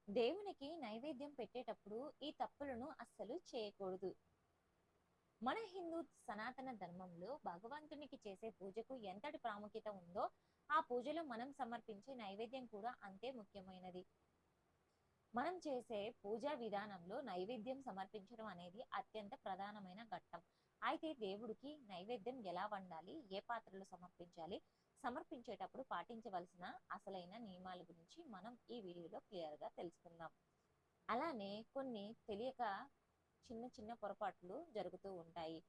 దేవునికి నైవేద్యం పెట్టేటప్పుడు ఈ తప్పులను అస్సలు చేయకూడదు. మన హిందూ సనాతన ధర్మంలో భగవంతునికి చేసే పూజకు ఎంతటి ప్రాముఖ్యత ఉందో, ఆ పూజలో మనం సమర్పించే నైవేద్యం కూడా అంతే ముఖ్యమైనది. మనం చేసే పూజా విధానంలో నైవేద్యం సమర్పించడం అనేది అత్యంత ప్రధానమైన ఘట్టం. అయితే దేవుడికి నైవేద్యం ఎలా వండాలి, ఏ పాత్రలో సమర్పించాలి, సమర్పించేటప్పుడు పాటించవలసిన అసలైన నియమాల గురించి మనం ఈ వీడియోలో క్లియర్గా తెలుసుకుందాం. అలానే కొన్ని తెలియక చిన్న చిన్న పొరపాట్లు జరుగుతూ ఉంటాయి.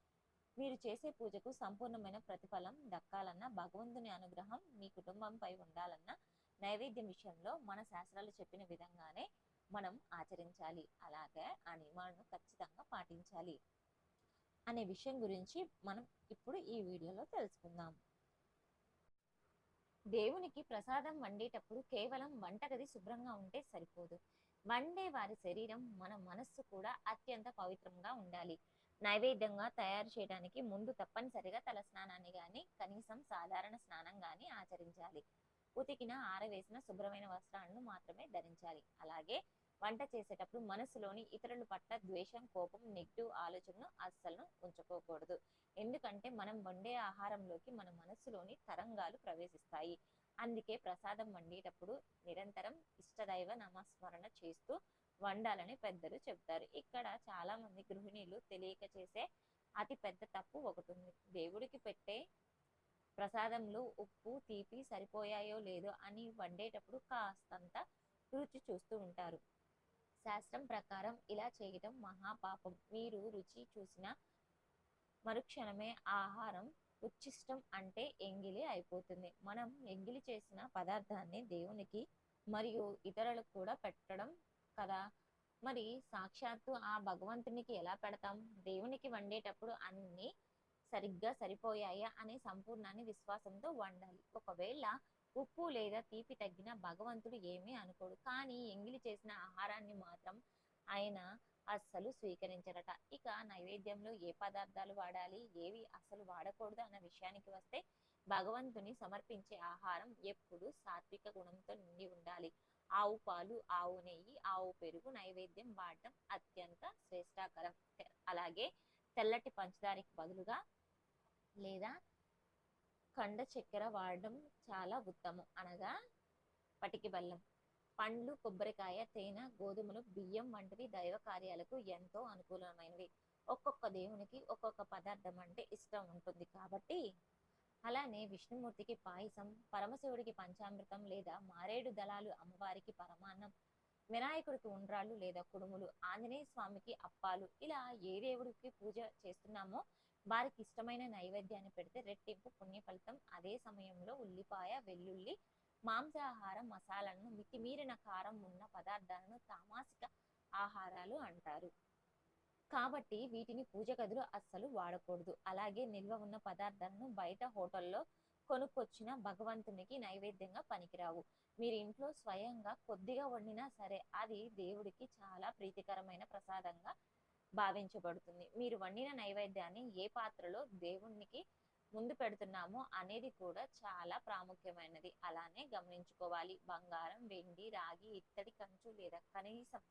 మీరు చేసే పూజకు సంపూర్ణమైన ప్రతిఫలం దక్కాలన్నా, భగవంతుని అనుగ్రహం మీ కుటుంబంపై ఉండాలన్నా, నైవేద్యం విషయంలో మన శాస్త్రాలు చెప్పిన విధంగానే మనం ఆచరించాలి. అలాగే ఆ నియమాలను ఖచ్చితంగా పాటించాలి అనే విషయం గురించి మనం ఇప్పుడు ఈ వీడియోలో తెలుసుకుందాం. దేవునికి ప్రసాదం వండేటప్పుడు కేవలం వంటగది శుభ్రంగా ఉంటే సరిపోదు. వండే వారి శరీరం, మన మనస్సు కూడా అత్యంత పవిత్రంగా ఉండాలి. నైవేద్యంగా తయారు చేయడానికి ముందు తప్పనిసరిగా తల స్నానాన్ని గాని, కనీసం సాధారణ స్నానం గాని ఆచరించాలి. ఉతికిన, ఆరవేసిన శుభ్రమైన వస్త్రాలను మాత్రమే ధరించాలి. అలాగే వంట చేసేటప్పుడు మనసులోని ఇతరుల పట్ల ద్వేషం, కోపం, నెగిటివ్ ఆలోచనను అస్సలు ఉంచుకోకూడదు. ఎందుకంటే మనం వండే ఆహారంలోకి మన మనసులోని తరంగాలు ప్రవేశిస్తాయి. అందుకే ప్రసాదం వండేటప్పుడు నిరంతరం ఇష్టదైవ నామస్మరణ చేస్తూ వండాలని పెద్దలు చెబుతారు. ఇక్కడ చాలా మంది గృహిణీలు తెలియక చేసే అతి పెద్ద తప్పు ఒకటి ఉంది. దేవుడికి పెట్టే ప్రసాదంలో ఉప్పు, తీపి సరిపోయాయో లేదో అని వండేటప్పుడు కాస్తంత రుచి చూస్తూ ఉంటారు. శాస్త్రం ప్రకారం ఇలా చేయటం మహాపాపం. మీరు రుచి చూసిన మరుక్షణమే ఆహారం ఉచ్ఛిష్టం అంటే ఎంగిలి అయిపోతుంది. మనం ఎంగిలి చేసిన పదార్థాన్ని దేవునికి మరియు ఇతరులకు కూడా పెట్టడం కదా. మరి సాక్షాత్తు ఆ భగవంతునికి ఎలా పెడతాం? దేవునికి వండేటప్పుడు అన్ని సరిగ్గా సరిపోయాయా అనే సంపూర్ణాన్ని విశ్వాసంతో వండాలి. ఒకవేళ ఉప్పు లేదా తీపి తగ్గిన భగవంతుడు ఏమీ అనుకోడు. కానీ ఎంగిలి చేసిన ఆహారాన్ని మాత్రం ఆయన అస్సలు స్వీకరించరట. ఇక నైవేద్యంలో ఏ పదార్థాలు వాడాలి, ఏవి అసలు వాడకూడదు అన్న విషయానికి వస్తే, భగవంతుని సమర్పించే ఆహారం ఎప్పుడు సాత్విక గుణంతో నిండి ఉండాలి. ఆవు పాలు, ఆవు నెయ్యి, ఆవు పెరుగు నైవేద్యం వాడటం అత్యంత శ్రేష్టకరం. అలాగే తెల్లటి పంచదారికి బదులుగా లేదా కండ చక్కెర వాడడం చాలా ఉత్తమం. అనగా పటికి బెల్లం, పండ్లు, కొబ్బరికాయ, తేనె, గోధుమలు, బియ్యం వంటివి దైవ కార్యాలకు ఎంతో అనుకూలమైనవి. ఒక్కొక్క దేవునికి ఒక్కొక్క పదార్థం అంటే ఇష్టం ఉంటుంది కాబట్టి. అలానే విష్ణుమూర్తికి పాయసం, పరమశివుడికి పంచామృతం లేదా మారేడు దళాలు, అమ్మవారికి పరమాన్నం, వినాయకుడికి ఉండ్రాళ్ళు లేదా కుడుములు, ఆంజనేయ స్వామికి అప్పాలు, ఇలా ఏ దేవుడికి పూజ చేస్తున్నామో వారికి ఇష్టమైన నైవేద్యాన్ని పెడితే రెట్టింపు పుణ్య ఫలితం. అదే సమయంలో ఉల్లిపాయ, వెల్లుల్లి, మాంసాహారం, మసాలాలను, మితిమీరిన కారం ఉన్న పదార్థాలను తామసిక ఆహారాలు అంటారు. కాబట్టి వీటిని పూజ గదిలో అస్సలు వాడకూడదు. అలాగే నిల్వ ఉన్న పదార్థాలను బయట హోటల్లో కొనుక్కొచ్చిన భగవంతునికి నైవేద్యంగా పనికిరావు. మీరు ఇంట్లో స్వయంగా కొద్దిగా వండినా సరే అది దేవుడికి చాలా ప్రీతికరమైన ప్రసాదంగా భావించబడుతుంది. మీరు వండిన నైవేద్యాన్ని ఏ పాత్రలో దేవునికి ముందు పెడుతున్నామో అనేది కూడా చాలా ప్రాముఖ్యమైనది. అలానే గమనించుకోవాలి. బంగారం, వెండి, రాగి, ఇత్తడి, కంచు లేదా కనీసం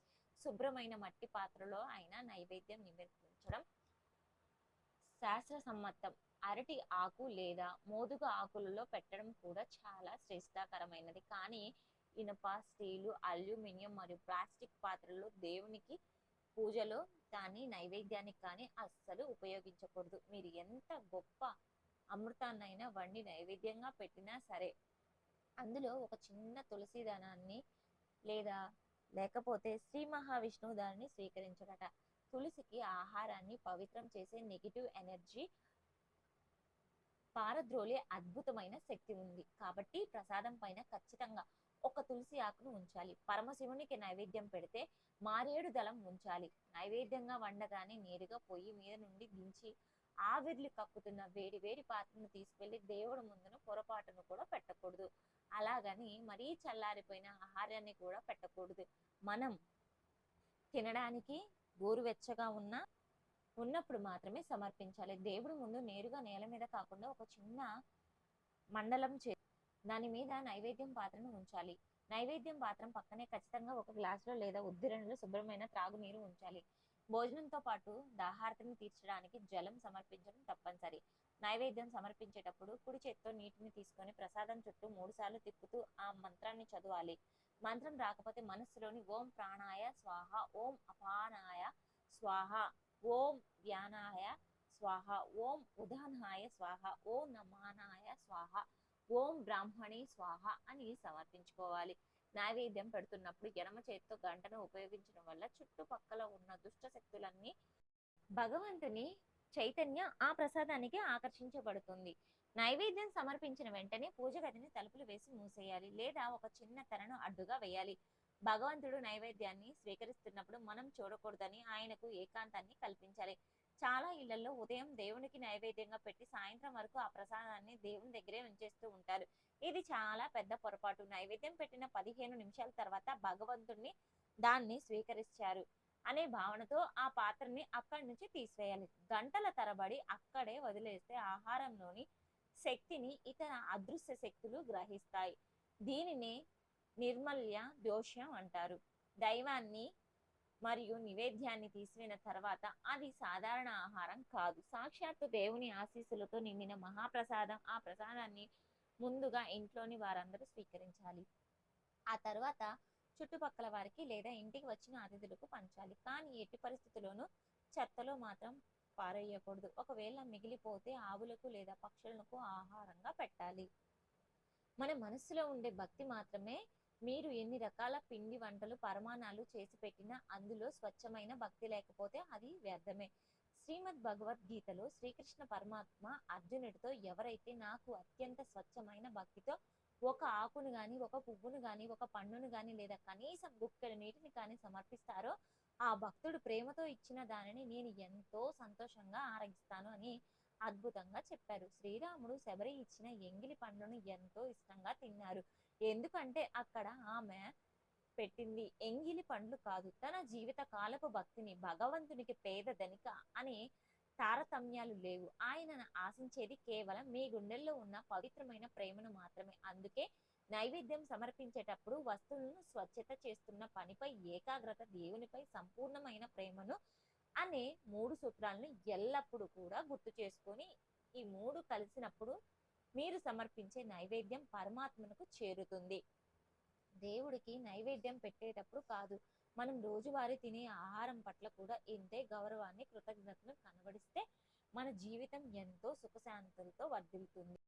శుభ్రమైన మట్టి పాత్రలో అయినా నైవేద్యం నివేదించడం శాస్త్ర సమ్మతం. అరటి ఆకు లేదా మోదుగ ఆకులలో పెట్టడం కూడా చాలా శ్రేష్టకరమైనది. కానీ ఇనుప, స్టీలు, అల్యూమినియం మరియు ప్లాస్టిక్ పాత్రల్లో దేవునికి పూజలో కానీ నైవేద్యానికి కానీ అస్సలు ఉపయోగించకూడదు. మీరు ఎంత గొప్ప అమృతాన్నైనా వండి నైవేద్యంగా పెట్టినా సరే అందులో ఒక చిన్న తులసి దళాన్ని లేదా లేకపోతే శ్రీ మహావిష్ణువు దానిని స్వీకరించడట. తులసికి ఆహారాన్ని పవిత్రం చేసే నెగిటివ్ ఎనర్జీ పారద్రోలే అద్భుతమైన శక్తి ఉంది. కాబట్టి ప్రసాదం పైన ఖచ్చితంగా ఒక తులసి ఆకును ఉంచాలి. పరమశివునికి నైవేద్యం పెడితే మారేడు దళం ఉంచాలి. నైవేద్యంగా వండగానే నేరుగా పొయ్యి మీద నుండి దించి ఆవిర్లు కక్కుతున్న వేడి వేడి పాత్రను తీసుకెళ్లి దేవుడి ముందున పొరపాటును కూడా పెట్టకూడదు. అలాగని మరీ చల్లారిపోయిన ఆహారాన్ని కూడా పెట్టకూడదు. మనం తినడానికి గోరువెచ్చగా ఉన్నప్పుడు మాత్రమే సమర్పించాలి. దేవుడి ముందు నేరుగా నేల మీద కాకుండా ఒక చిన్న మండలం దాని మీద నైవేద్యం పాత్రను ఉంచాలి. నైవేద్యం పాత్రం పక్కనే ఖచ్చితంగా ఒక గ్లాసులో లేదా ఉద్దిరణలో శుభ్రమైన త్రాగునీరు ఉంచాలి. భోజనంతో పాటు దాహార్తిని తీర్చడానికి జలం సమర్పించడం తప్పనిసరి. నైవేద్యం సమర్పించేటప్పుడు కుడి చేత్తో నీటిని తీసుకొని ప్రసాదం చుట్టూ 3 సార్లు తిప్పుతూ ఆ మంత్రాన్ని చదవాలి. మంత్రం రాకపోతే మనస్సులోని ఓం ప్రాణాయ స్వాహ, ఓం అపానాయ స్వాహ, ఓం వ్యానాయ స్వాహ, ఓం ఉదానాయ స్వాహ, ఓం నమానాయ స్వాహ, ఓం బ్రాహ్మణి స్వాహ అని సమర్పించుకోవాలి. నైవేద్యం పెడుతున్నప్పుడు ఎడమ చేతితో గంటను ఉపయోగించడం వల్ల చుట్టుపక్కల ఉన్న దుష్ట శక్తులన్నీ భగవంతుని చైతన్య ఆ ప్రసాదానికి ఆకర్షించబడుతుంది. నైవేద్యం సమర్పించిన వెంటనే పూజ గదిని తలుపులు వేసి మూసేయాలి లేదా ఒక చిన్న తెరను అడ్డుగా వేయాలి. భగవంతుడు నైవేద్యాన్ని స్వీకరిస్తున్నప్పుడు మనం చూడకూడదని ఆయనకు ఏకాంతాన్ని కల్పించాలి. చాలా ఇళ్లలో ఉదయం దేవునికి నైవేద్యంగా పెట్టి సాయంత్రం వరకు ఆ ప్రసాదాన్ని దేవుని దగ్గరే ఉంచేస్తూ ఉంటారు. ఇది చాలా పెద్ద పొరపాటు. నైవేద్యం పెట్టిన 15 నిమిషాల తర్వాత భగవంతుణ్ణి దాన్ని స్వీకరించారు అనే భావనతో ఆ పాత్రని అక్కడి నుంచి తీసివేయాలి. గంటల తరబడి అక్కడే వదిలేస్తే ఆహారంలోని శక్తిని ఇతర అదృశ్య శక్తులు గ్రహిస్తాయి. దీనినే నిర్మల్య దోషం అంటారు. దైవాన్ని మరియు నివేద్యాన్ని తీసివేసిన తర్వాత అది సాధారణ ఆహారం కాదు, సాక్షాత్తు దేవుని ఆశీస్సులతో నిండిన మహాప్రసాదం. ఆ ప్రసాదాన్ని ముందుగా ఇంట్లోని వారందరూ స్వీకరించాలి. ఆ తర్వాత చుట్టుపక్కల వారికి లేదా ఇంటికి వచ్చిన అతిథులకు పంచాలి. కానీ ఎట్టి పరిస్థితుల్లోనూ చెత్తలో మాత్రం పారేయకూడదు. ఒకవేళ మిగిలిపోతే ఆవులకు లేదా పక్షులకు ఆహారంగా పెట్టాలి. మన మనస్సులో ఉండే భక్తి మాత్రమే. మీరు ఎన్ని రకాల పిండి వంటలు పరమాణాలు చేసి పెట్టినా అందులో స్వచ్ఛమైన భక్తి లేకపోతే అది వ్యర్థమే. శ్రీమద్ భగవద్గీతలో శ్రీకృష్ణ పరమాత్మ అర్జునుడితో ఎవరైతే నాకు అత్యంత స్వచ్ఛమైన భక్తితో ఒక ఆకును గాని, ఒక పువ్వును గాని, ఒక పండును గాని లేదా కనీసం గుక్కెడు నీటిని కానీ సమర్పిస్తారో ఆ భక్తుడు ప్రేమతో ఇచ్చిన దానిని నేను ఎంతో సంతోషంగా ఆరగిస్తాను అని అద్భుతంగా చెప్పారు. శ్రీరాముడు శబరి ఇచ్చిన ఎంగిలి పండును ఎంతో ఇష్టంగా తిన్నారు. ఎందుకంటే అక్కడ ఆమె పెట్టింది ఎంగిలి పండ్లు కాదు, తన జీవిత కాలపు భక్తిని. భగవంతునికి పేద ధనిక అనే తారతమ్యాలు లేవు. ఆయన ఆశించేది కేవలం మీ గుండెల్లో ఉన్న పవిత్రమైన ప్రేమను మాత్రమే. అందుకే నైవేద్యం సమర్పించేటప్పుడు వస్తువులను స్వచ్ఛత చేస్తున్న పనిపై ఏకాగ్రత, దేవునిపై సంపూర్ణమైన ప్రేమను అనే 3 సూత్రాలను ఎల్లప్పుడూ కూడా గుర్తు చేసుకొని ఈ 3 కలిసినప్పుడు మీరు సమర్పించే నైవేద్యం పరమాత్మకు చేరుతుంది. దేవుడికి నైవేద్యం పెట్టేటప్పుడు కాదు, మనం రోజువారీ తినే ఆహారం పట్ల కూడా ఇంతే గౌరవాన్ని, కృతజ్ఞతను కనబడిస్తే మన జీవితం ఎంతో సుఖశాంతులతో వర్ధిల్లుతుంది.